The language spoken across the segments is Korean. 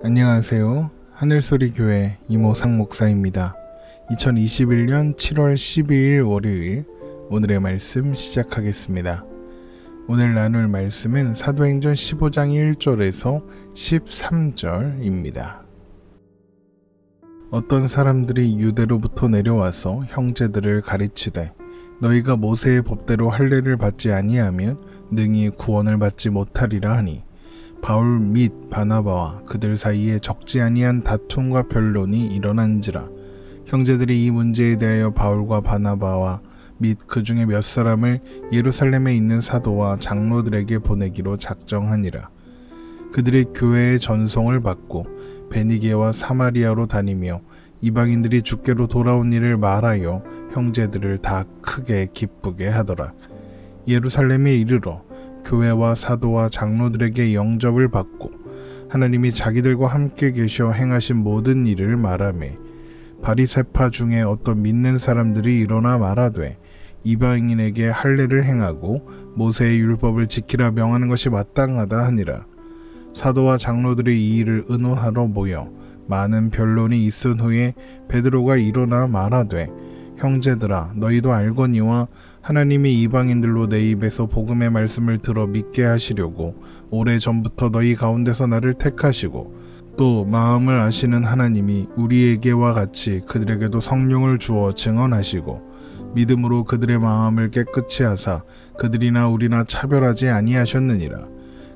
안녕하세요. 하늘소리교회 이모상 목사입니다. 2021년 7월 12일 월요일 오늘의 말씀 시작하겠습니다. 오늘 나눌 말씀은 사도행전 15장 1절에서 13절입니다. 어떤 사람들이 유대로부터 내려와서 형제들을 가르치되 너희가 모세의 법대로 할례를 받지 아니하면 능히 구원을 받지 못하리라 하니 바울 및 바나바와 그들 사이에 적지 아니한 다툼과 변론이 일어난지라. 형제들이 이 문제에 대하여 바울과 바나바와 및 그 중에 몇 사람을 예루살렘에 있는 사도와 장로들에게 보내기로 작정하니라. 그들의 교회의 전송을 받고 베니게와 사마리아로 다니며 이방인들이 주께로 돌아온 일을 말하여 형제들을 다 크게 기쁘게 하더라. 예루살렘에 이르러 교회와 사도와 장로들에게 영접을 받고 하나님이 자기들과 함께 계셔 행하신 모든 일을 말하매 바리새파 중에 어떤 믿는 사람들이 일어나 말하되 이방인에게 할례를 행하고 모세의 율법을 지키라 명하는 것이 마땅하다 하니라. 사도와 장로들이 이 일을 의논하러 모여 많은 변론이 있은 후에 베드로가 일어나 말하되 형제들아 너희도 알거니와 하나님이 이방인들로 내 입에서 복음의 말씀을 들어 믿게 하시려고 오래전부터 너희 가운데서 나를 택하시고 또 마음을 아시는 하나님이 우리에게와 같이 그들에게도 성령을 주어 증언하시고 믿음으로 그들의 마음을 깨끗이 하사 그들이나 우리나 차별하지 아니하셨느니라.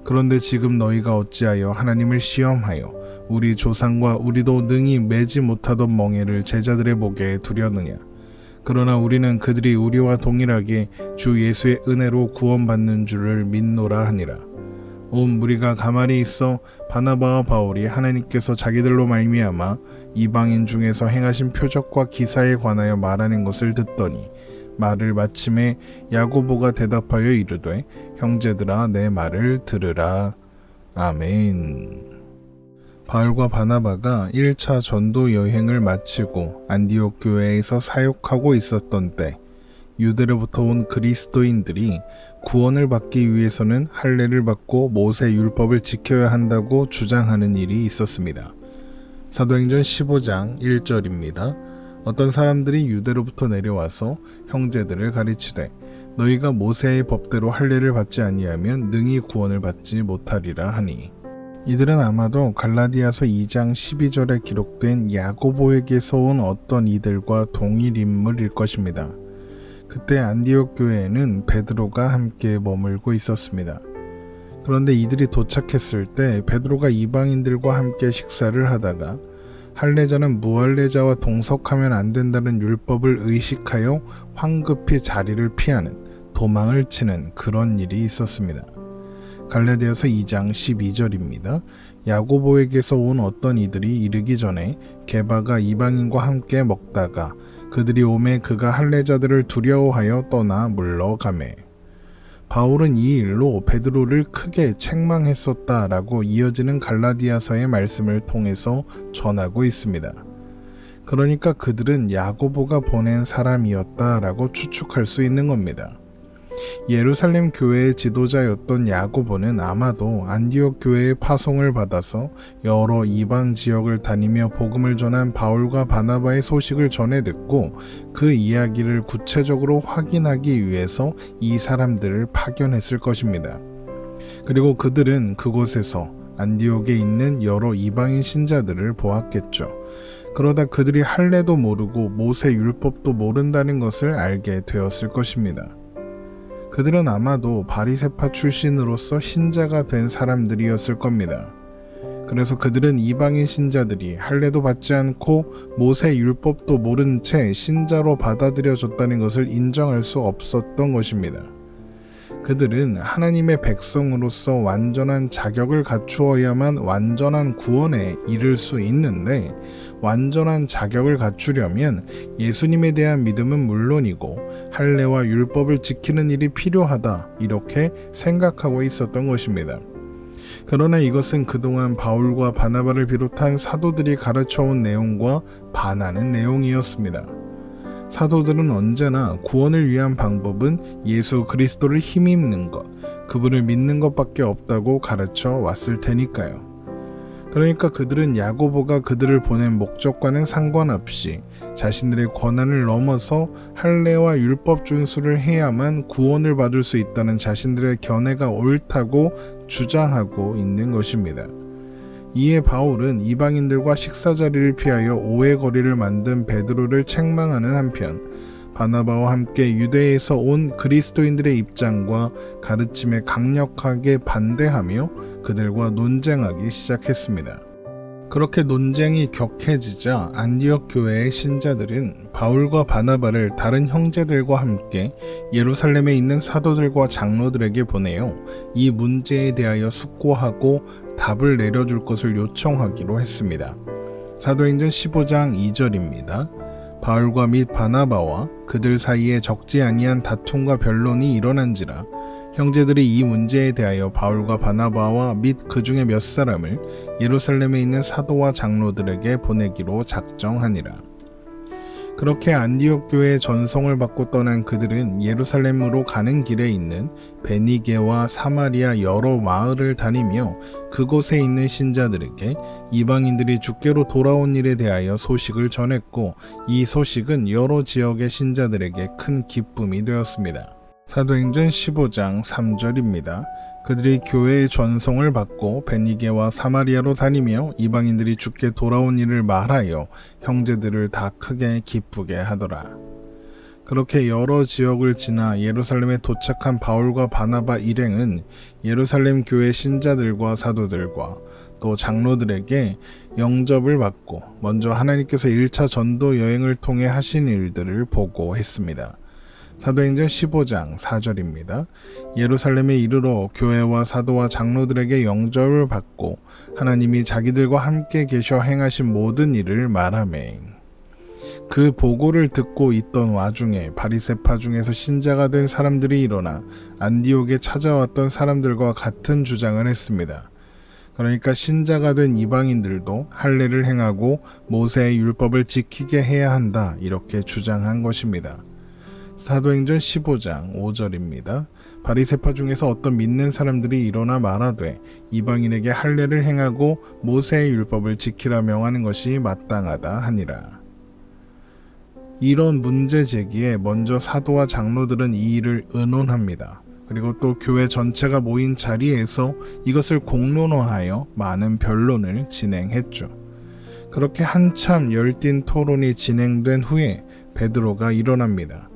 그런데 지금 너희가 어찌하여 하나님을 시험하여 우리 조상과 우리도 능히 매지 못하던 멍에를 제자들의 목에 두려느냐. 그러나 우리는 그들이 우리와 동일하게 주 예수의 은혜로 구원받는 줄을 믿노라 하니라. 온 무리가 가만히 있어 바나바와 바울이 하나님께서 자기들로 말미암아 이방인 중에서 행하신 표적과 기사에 관하여 말하는 것을 듣더니 말을 마침에 야고보가 대답하여 이르되 형제들아 내 말을 들으라. 아멘. 바울과 바나바가 1차 전도 여행을 마치고 안디옥 교회에서 사역하고 있었던 때 유대로부터 온 그리스도인들이 구원을 받기 위해서는 할례를 받고 모세 율법을 지켜야 한다고 주장하는 일이 있었습니다. 사도행전 15장 1절입니다. 어떤 사람들이 유대로부터 내려와서 형제들을 가르치되 너희가 모세의 법대로 할례를 받지 아니하면 능히 구원을 받지 못하리라 하니 이들은 아마도 갈라디아서 2장 12절에 기록된 야고보에게서 온 어떤 이들과 동일 인물일 것입니다. 그때 안디옥 교회에는 베드로가 함께 머물고 있었습니다. 그런데 이들이 도착했을 때 베드로가 이방인들과 함께 식사를 하다가 할례자는 무할례자와 동석하면 안 된다는 율법을 의식하여 황급히 자리를 피하는 도망을 치는 그런 일이 있었습니다. 갈라디아서 2장 12절입니다. 야고보에게서 온 어떤 이들이 이르기 전에 게바가 이방인과 함께 먹다가 그들이 오매 그가 할례자들을 두려워하여 떠나 물러가매. 바울은 이 일로 베드로를 크게 책망했었다라고 이어지는 갈라디아서의 말씀을 통해서 전하고 있습니다. 그러니까 그들은 야고보가 보낸 사람이었다라고 추측할 수 있는 겁니다. 예루살렘 교회의 지도자였던 야고보는 아마도 안디옥 교회의 파송을 받아서 여러 이방 지역을 다니며 복음을 전한 바울과 바나바의 소식을 전해 듣고 그 이야기를 구체적으로 확인하기 위해서 이 사람들을 파견했을 것입니다. 그리고 그들은 그곳에서 안디옥에 있는 여러 이방인 신자들을 보았겠죠. 그러다 그들이 할례도 모르고 모세 율법도 모른다는 것을 알게 되었을 것입니다. 그들은 아마도 바리새파 출신으로서 신자가 된 사람들이었을 겁니다. 그래서 그들은 이방인 신자들이 할례도 받지 않고 모세 율법도 모른 채 신자로 받아들여졌다는 것을 인정할 수 없었던 것입니다. 그들은 하나님의 백성으로서 완전한 자격을 갖추어야만 완전한 구원에 이를 수 있는데 완전한 자격을 갖추려면 예수님에 대한 믿음은 물론이고 할례와 율법을 지키는 일이 필요하다 이렇게 생각하고 있었던 것입니다. 그러나 이것은 그동안 바울과 바나바를 비롯한 사도들이 가르쳐온 내용과 반하는 내용이었습니다. 사도들은 언제나 구원을 위한 방법은 예수 그리스도를 힘입는 것, 그분을 믿는 것밖에 없다고 가르쳐 왔을 테니까요. 그러니까 그들은 야고보가 그들을 보낸 목적과는 상관없이 자신들의 권한을 넘어서 할례와 율법 준수를 해야만 구원을 받을 수 있다는 자신들의 견해가 옳다고 주장하고 있는 것입니다. 이에 바울은 이방인들과 식사자리를 피하여 오해거리를 만든 베드로를 책망하는 한편 바나바와 함께 유대에서 온 그리스도인들의 입장과 가르침에 강력하게 반대하며 그들과 논쟁하기 시작했습니다. 그렇게 논쟁이 격해지자 안디옥 교회의 신자들은 바울과 바나바를 다른 형제들과 함께 예루살렘에 있는 사도들과 장로들에게 보내어 이 문제에 대하여 숙고하고 답을 내려줄 것을 요청하기로 했습니다. 사도행전 15장 2절입니다. 바울과 및 바나바와 그들 사이에 적지 아니한 다툼과 변론이 일어난지라 형제들이 이 문제에 대하여 바울과 바나바와 및 그 중에 몇 사람을 예루살렘에 있는 사도와 장로들에게 보내기로 작정하니라. 그렇게 안디옥 교회의 전송을 받고 떠난 그들은 예루살렘으로 가는 길에 있는 베니게와 사마리아 여러 마을을 다니며 그곳에 있는 신자들에게 이방인들이 주께로 돌아온 일에 대하여 소식을 전했고 이 소식은 여러 지역의 신자들에게 큰 기쁨이 되었습니다. 사도행전 15장 3절입니다. 그들이 교회의 전송을 받고 베니게와 사마리아로 다니며 이방인들이 주께 돌아온 일을 말하여 형제들을 다 크게 기쁘게 하더라. 그렇게 여러 지역을 지나 예루살렘에 도착한 바울과 바나바 일행은 예루살렘 교회 신자들과 사도들과 또 장로들에게 영접을 받고 먼저 하나님께서 1차 전도 여행을 통해 하신 일들을 보고했습니다. 사도행전 15장 4절입니다. 예루살렘에 이르러 교회와 사도와 장로들에게 영접을 받고 하나님이 자기들과 함께 계셔 행하신 모든 일을 말하매 그 보고를 듣고 있던 와중에 바리새파 중에서 신자가 된 사람들이 일어나 안디옥에 찾아왔던 사람들과 같은 주장을 했습니다. 그러니까 신자가 된 이방인들도 할례를 행하고 모세의 율법을 지키게 해야 한다 이렇게 주장한 것입니다. 사도행전 15장 5절입니다. 바리새파 중에서 어떤 믿는 사람들이 일어나 말하되 이방인에게 할례를 행하고 모세의 율법을 지키라 명하는 것이 마땅하다 하니라. 이런 문제 제기에 먼저 사도와 장로들은 이 일을 의논합니다. 그리고 또 교회 전체가 모인 자리에서 이것을 공론화하여 많은 변론을 진행했죠. 그렇게 한참 열띤 토론이 진행된 후에 베드로가 일어납니다.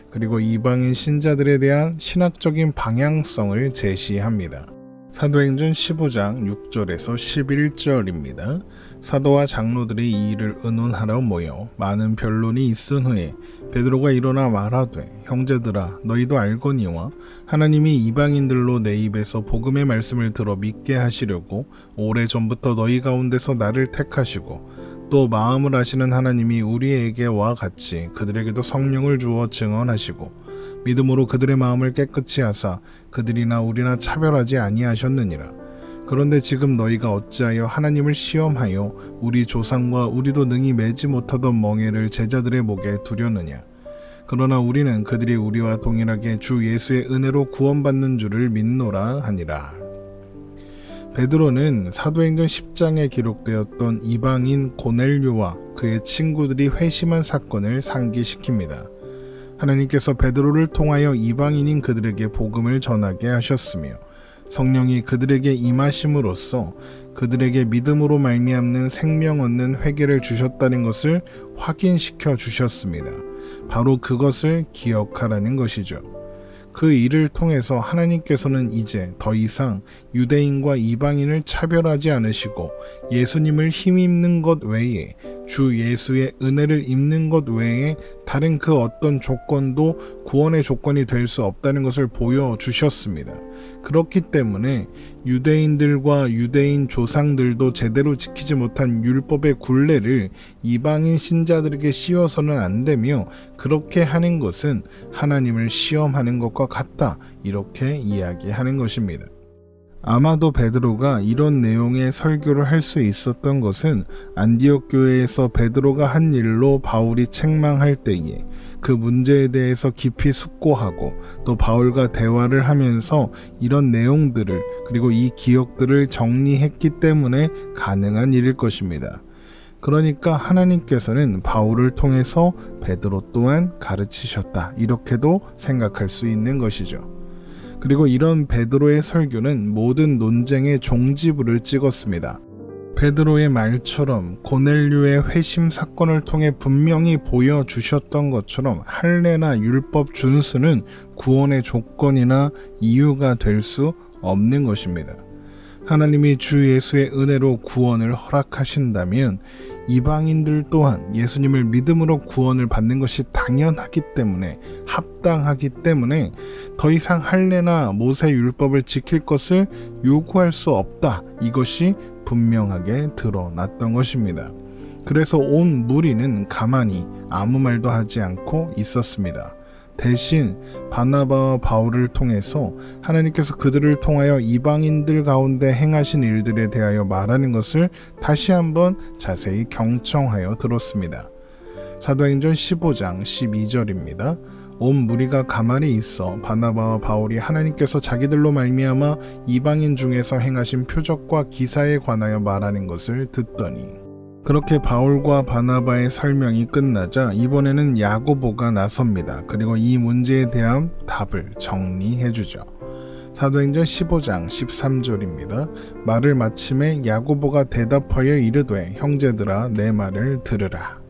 그리고 이방인 신자들에 대한 신학적인 방향성을 제시합니다. 사도행전 15장 6절에서 11절입니다. 사도와 장로들이 이 일을 의논하러 모여 많은 변론이 있은 후에 베드로가 일어나 말하되 형제들아 너희도 알거니와 하나님이 이방인들로 내 입에서 복음의 말씀을 들어 믿게 하시려고 오래전부터 너희 가운데서 나를 택하시고 또 마음을 아시는 하나님이 우리에게와 같이 그들에게도 성령을 주어 증언하시고 믿음으로 그들의 마음을 깨끗이 하사 그들이나 우리나 차별하지 아니하셨느니라. 그런데 지금 너희가 어찌하여 하나님을 시험하여 우리 조상과 우리도 능히 매지 못하던 멍에를 제자들의 목에 두려느냐. 그러나 우리는 그들이 우리와 동일하게 주 예수의 은혜로 구원받는 줄을 믿노라 하니라. 베드로는 사도행전 10장에 기록되었던 이방인 고넬료와 그의 친구들이 회심한 사건을 상기시킵니다. 하나님께서 베드로를 통하여 이방인인 그들에게 복음을 전하게 하셨으며 성령이 그들에게 임하심으로써 그들에게 믿음으로 말미암는 생명 얻는 회개를 주셨다는 것을 확인시켜 주셨습니다. 바로 그것을 기억하라는 것이죠. 그 일을 통해서 하나님께서는 이제 더 이상 유대인과 이방인을 차별하지 않으시고 예수님을 힘입는 것 외에 주 예수의 은혜를 입는 것 외에 다른 그 어떤 조건도 구원의 조건이 될 수 없다는 것을 보여주셨습니다. 그렇기 때문에 유대인들과 유대인 조상들도 제대로 지키지 못한 율법의 굴레를 이방인 신자들에게 씌워서는 안 되며 그렇게 하는 것은 하나님을 시험하는 것과 같다. 이렇게 이야기하는 것입니다. 아마도 베드로가 이런 내용의 설교를 할 수 있었던 것은 안디옥 교회에서 베드로가 한 일로 바울이 책망할 때에 그 문제에 대해서 깊이 숙고하고 또 바울과 대화를 하면서 이런 내용들을 그리고 이 기억들을 정리했기 때문에 가능한 일일 것입니다. 그러니까 하나님께서는 바울을 통해서 베드로 또한 가르치셨다, 이렇게도 생각할 수 있는 것이죠. 그리고 이런 베드로의 설교는 모든 논쟁의 종지부를 찍었습니다. 베드로의 말처럼 고넬료의 회심 사건을 통해 분명히 보여주셨던 것처럼 할례나 율법 준수는 구원의 조건이나 이유가 될 수 없는 것입니다. 하나님이 주 예수의 은혜로 구원을 허락하신다면 이방인들 또한 예수님을 믿음으로 구원을 받는 것이 당연하기 때문에, 합당하기 때문에 더 이상 할례나 모세 율법을 지킬 것을 요구할 수 없다, 이것이 분명하게 드러났던 것입니다. 그래서 온 무리는 가만히 아무 말도 하지 않고 있었습니다. 대신 바나바와 바울을 통해서 하나님께서 그들을 통하여 이방인들 가운데 행하신 일들에 대하여 말하는 것을 다시 한번 자세히 경청하여 들었습니다. 사도행전 15장 12절입니다. 온 무리가 가만히 있어 바나바와 바울이 하나님께서 자기들로 말미암아 이방인 중에서 행하신 표적과 기사에 관하여 말하는 것을 듣더니, 그렇게 바울과 바나바의 설명이 끝나자 이번에는 야고보가 나섭니다. 그리고 이 문제에 대한 답을 정리해 주죠. 사도행전 15장 13절입니다. 말을 마침에 야고보가 대답하여 이르되 형제들아 내 말을 들으라.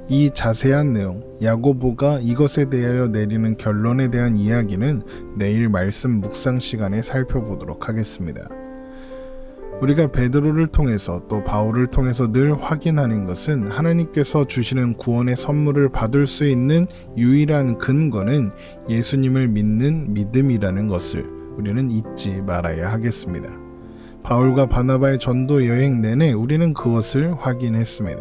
이 자세한 내용, 야고보가 이것에 대하여 내리는 결론에 대한 이야기는 내일 말씀 묵상 시간에 살펴보도록 하겠습니다. 우리가 베드로를 통해서 또 바울을 통해서 늘 확인하는 것은 하나님께서 주시는 구원의 선물을 받을 수 있는 유일한 근거는 예수님을 믿는 믿음이라는 것을 우리는 잊지 말아야 하겠습니다. 바울과 바나바의 전도 여행 내내 우리는 그것을 확인했습니다.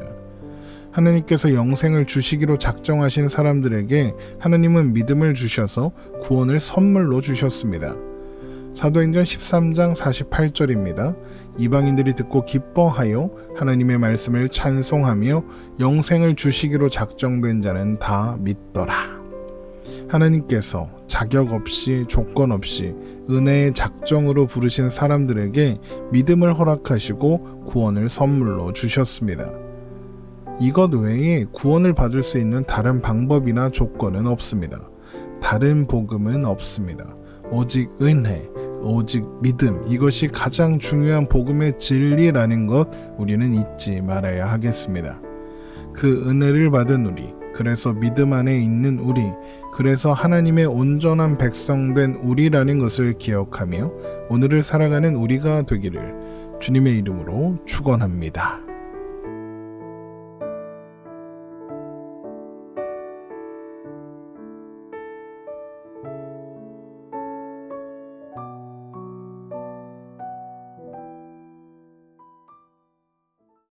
하나님께서 영생을 주시기로 작정하신 사람들에게 하나님은 믿음을 주셔서 구원을 선물로 주셨습니다. 사도행전 13장 48절입니다. 이방인들이 듣고 기뻐하여 하나님의 말씀을 찬송하며 영생을 주시기로 작정된 자는 다 믿더라. 하나님께서 자격 없이 조건 없이 은혜의 작정으로 부르신 사람들에게 믿음을 허락하시고 구원을 선물로 주셨습니다. 이것 외에 구원을 받을 수 있는 다른 방법이나 조건은 없습니다. 다른 복음은 없습니다. 오직 은혜, 오직 믿음, 이것이 가장 중요한 복음의 진리라는 것 우리는 잊지 말아야 하겠습니다. 그 은혜를 받은 우리, 그래서 믿음 안에 있는 우리, 그래서 하나님의 온전한 백성된 우리라는 것을 기억하며 오늘을 살아가는 우리가 되기를 주님의 이름으로 축원합니다.